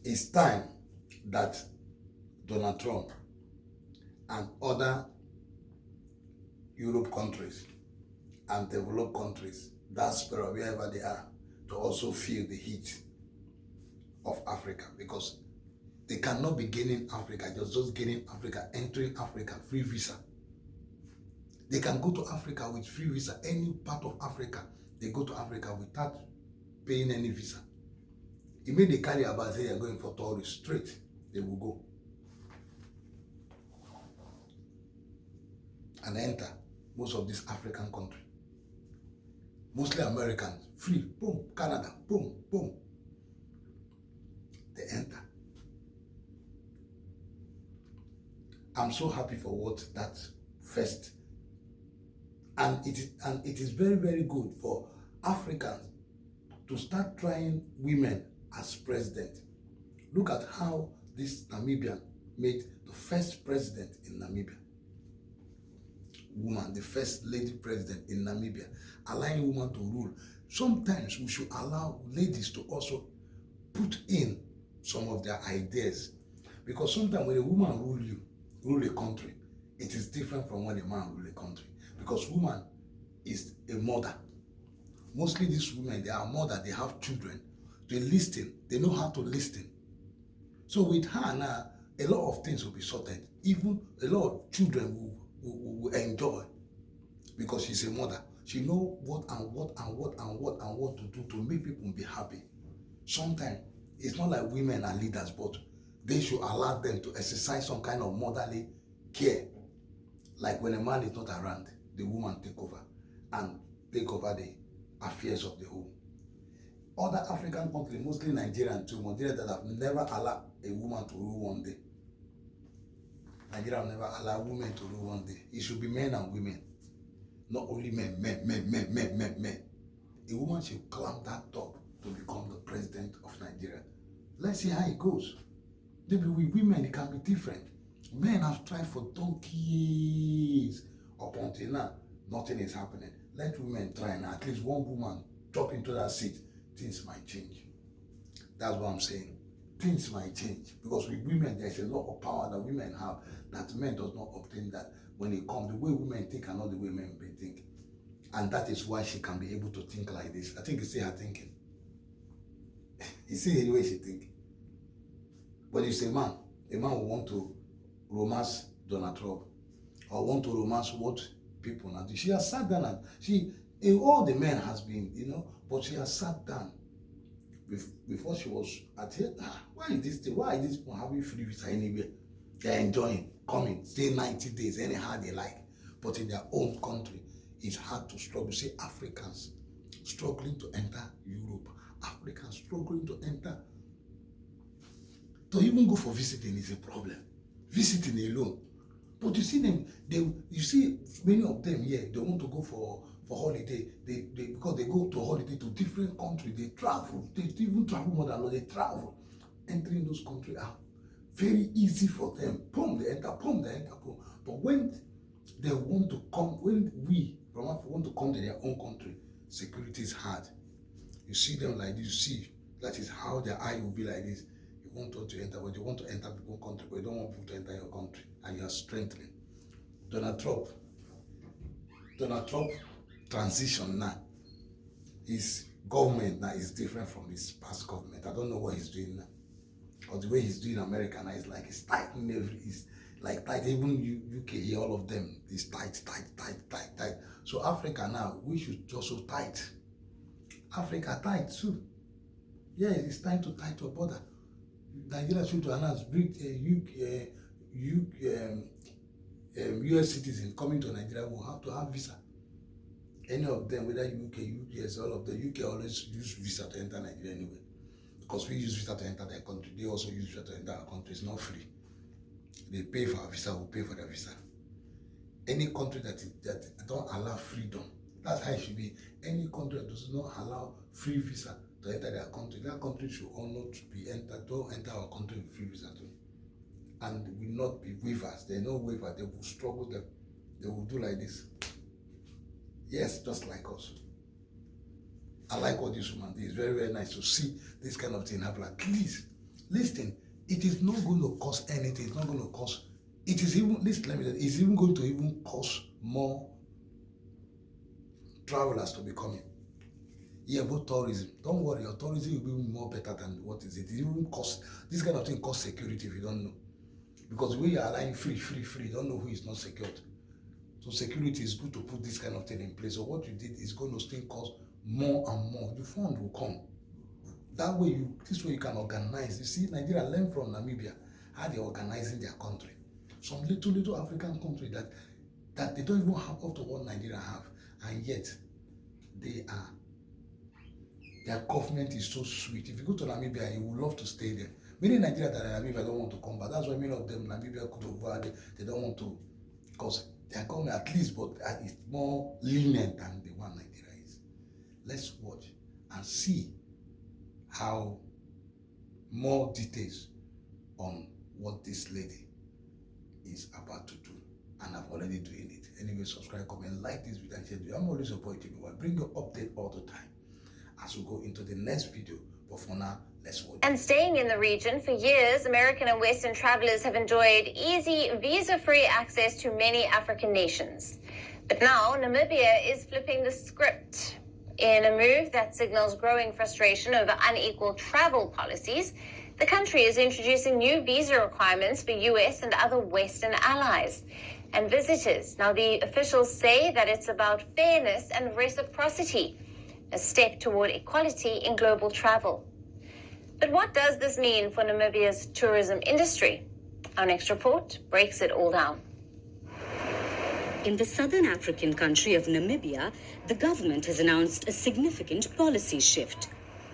It's time that Donald Trump and other Europe countries and developed countries, diaspora, wherever they are, to also feel the heat of Africa, because they cannot be gaining Africa, just gaining Africa, entering Africa, free visa. They can go to Africa with free visa, any part of Africa. They go to Africa without paying any visa. If they carry about, say they're going for tourists, straight, they will go and enter most of this African country. Mostly Americans, free, boom, Canada, boom, boom. They enter. I'm so happy for what that first, and it is very, very good for Africans to start trying women as president. Look at how this Namibian made the first president in Namibia. Woman, the first lady president in Namibia, allowing women to rule. Sometimes we should allow ladies to also put in some of their ideas, because sometimes when a woman rule a country, it is different from when a man rule a country, because woman is a mother. Mostly these women, they are mother, they have children, they listen, they know how to listen. So with her now, a lot of things will be sorted. Even a lot of children will enjoy, because she's a mother. She knows what to do to make people be happy. Sometimes it's not like women are leaders, but they should allow them to exercise some kind of motherly care. Like when a man is not around, the woman take over the affairs of the home. Other African countries, mostly Nigeria too, Nigeria that have never allowed a woman to rule one day. Nigeria will never allow women to rule one day. It should be men and women. Not only men. A woman should climb that top to become the president of Nigeria. Let's see how it goes. Maybe with women, it can be different. Men have tried for donkeys. Up until now, nothing is happening. Let women try, and at least one woman drop into that seat. Things might change. That's what I'm saying. Things might change. Because with women, there's a lot of power that women have that men does not obtain that. When it comes, the way women think and not the way men think. And that is why she can be able to think like this. I think you see her thinking. You see the way she thinks. But if it's a man will want to romance Donald Trump, or want to romance what people now do. She has sat down and all the men has been, but she has sat down before she was at here. Why is this people having free visa anywhere? They're enjoying, coming, stay 90 days, anyhow they like. But in their own country, it's hard to struggle. See, Africans struggling to enter Europe. Africans struggling to enter. To even go for visiting is a problem. Visiting alone. But you see them, you see many of them here, they want to go for holiday. Because they go to holiday to different countries, they travel. They even travel more than they travel. Entering those countries are very easy for them. Boom, they enter, boom. But when they want to come, when we want to come to their own country, security is hard. You see them like this, you see, that is how their eye will be like this. You want to enter, but you want to enter people's country, but you don't want people to enter your country, and you are strengthening. Donald Trump transition now, his government now is different from his past government. I don't know what he's doing now. Or the way he's doing America now is like he's tightening tight. Even UK here, all of them is tight. So Africa now, we should also tight. Africa tight too. Yeah, it's time to tight your border. Nigeria should announce US citizens coming to Nigeria will have to have visa. Any of them, whether UK, US, all of the UK always use visa to enter Nigeria anyway. Because we use visa to enter their country, they also use visa to enter our country. It's not free. They pay for our visa, we pay for their visa. Any country that don't allow freedom, that's how it should be. Any country that does not allow free visa to enter their country, that country should all not be entered. Don't enter our country with free visa too. And will not be waivers. There are no waivers. They will struggle them. They will do like this. Yes, just like us. I like what this woman did. It's very, very nice to see this kind of thing happen. At least Listen, it is not going to cost anything. It's not going to cost. It is even, listen, let me tell you, it's even going to even cost more travelers to be coming. Yeah, about tourism. Don't worry, your tourism will be more better than what is it. It even cost, this kind of thing costs security if you don't know. Because we are allowing free, you don't know who is not secured. So security is good to put this kind of thing in place. So what you did is going to still cost more and more. The fund will come. That way, this way you can organize. You see, Nigeria learn from Namibia how they're organizing their country. Some little African country that they don't even have up to what Nigeria have, and yet their government is so sweet. If you go to Namibia, you would love to stay there. Many Nigerians that are in Namibia don't want to come back. That's why many of them, Namibia, they don't want to, because they are coming at least, but it's more lenient than the one Nigeria is. Let's watch and see how more details on what this lady is about to do. And I'm already doing it. Anyway, subscribe, comment, like this video, and share it. I'm always supporting you. I bring you update all the time as we go into the next video. But for now, let's watch. And staying in the region, for years, American and Western travelers have enjoyed easy, visa-free access to many African nations. But now, Namibia is flipping the script. In a move that signals growing frustration over unequal travel policies, the country is introducing new visa requirements for US and other Western allies and visitors. Now, the officials say that it's about fairness and reciprocity, a step toward equality in global travel. But what does this mean for Namibia's tourism industry? Our next report breaks it all down. In the southern African country of Namibia, the government has announced a significant policy shift,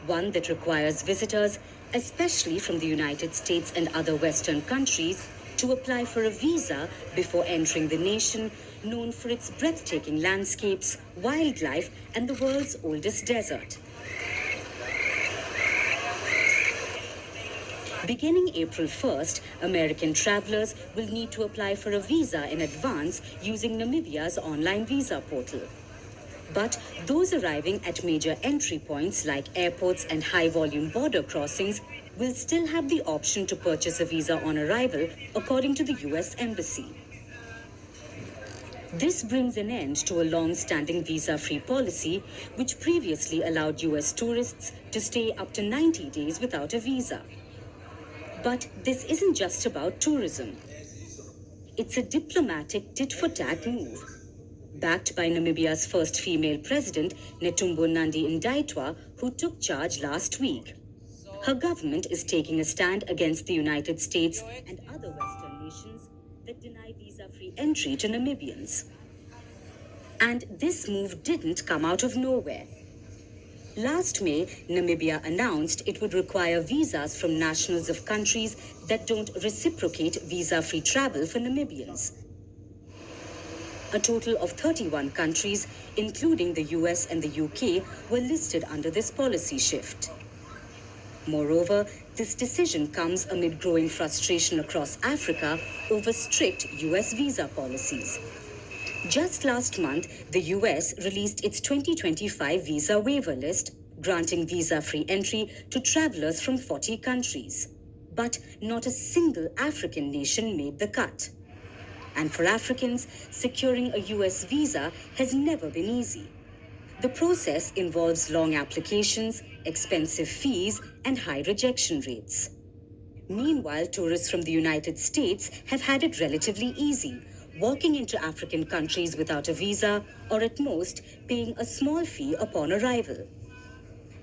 one that requires visitors, especially from the United States and other Western countries, to apply for a visa before entering the nation, known for its breathtaking landscapes, wildlife, and the world's oldest desert. Beginning April 1st, American travelers will need to apply for a visa in advance using Namibia's online visa portal. But those arriving at major entry points like airports and high-volume border crossings will still have the option to purchase a visa on arrival, according to the US Embassy. This brings an end to a long-standing visa-free policy, which previously allowed US tourists to stay up to 90 days without a visa. But this isn't just about tourism. It's a diplomatic tit-for-tat move. Backed by Namibia's first female president, Netumbo Nandi-Ndaitwah, who took charge last week. Her government is taking a stand against the United States and other Western nations that deny visa-free entry to Namibians. And this move didn't come out of nowhere. Last May, Namibia announced it would require visas from nationals of countries that don't reciprocate visa-free travel for Namibians. A total of 31 countries, including the US and the UK, were listed under this policy shift. Moreover, this decision comes amid growing frustration across Africa over strict US visa policies. Just last month, the US released its 2025 visa waiver list, granting visa-free entry to travelers from 40 countries. But not a single African nation made the cut. And for Africans, securing a US visa has never been easy. The process involves long applications, expensive fees, and high rejection rates. Meanwhile, tourists from the United States have had it relatively easy, walking into African countries without a visa, or at most paying a small fee upon arrival.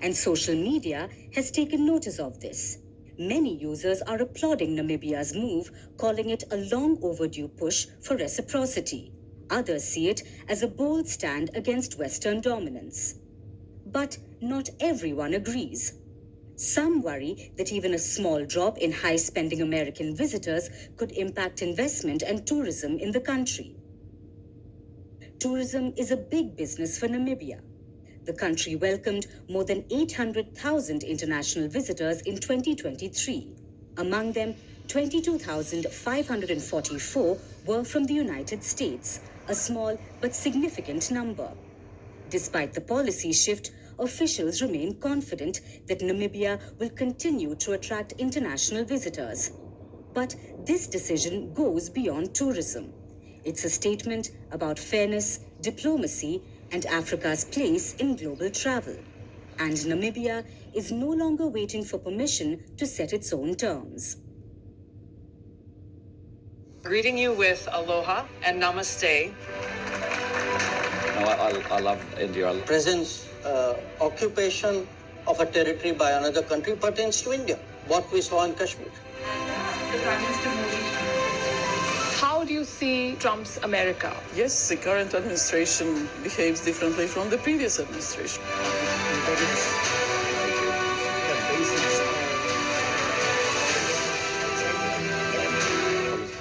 And social media has taken notice of this. Many users are applauding Namibia's move, calling it a long overdue push for reciprocity. Others see it as a bold stand against Western dominance. But not everyone agrees. Some worry that even a small drop in high-spending American visitors could impact investment and tourism in the country. Tourism is a big business for Namibia. The country welcomed more than 800,000 international visitors in 2023. Among them, 22,544 were from the United States, a small but significant number. Despite the policy shift, officials remain confident that Namibia will continue to attract international visitors. But this decision goes beyond tourism. It's a statement about fairness, diplomacy, and Africa's place in global travel. And Namibia is no longer waiting for permission to set its own terms. Greeting you with aloha and namaste. I love India. Presence, occupation of a territory by another country pertains to India, what we saw in Kashmir. How do you see Trump's America? Yes, the current administration behaves differently from the previous administration.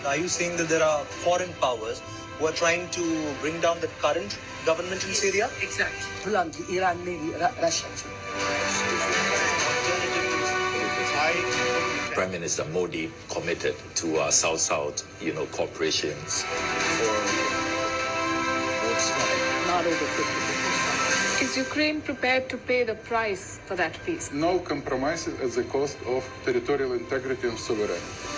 Are you saying that there are foreign powers who are trying to bring down the current government in Syria? Exactly. Iran, maybe Russia. Prime Minister Modi committed to South-South, cooperations. Not over 50%. Is Ukraine prepared to pay the price for that peace? No compromises at the cost of territorial integrity and sovereignty.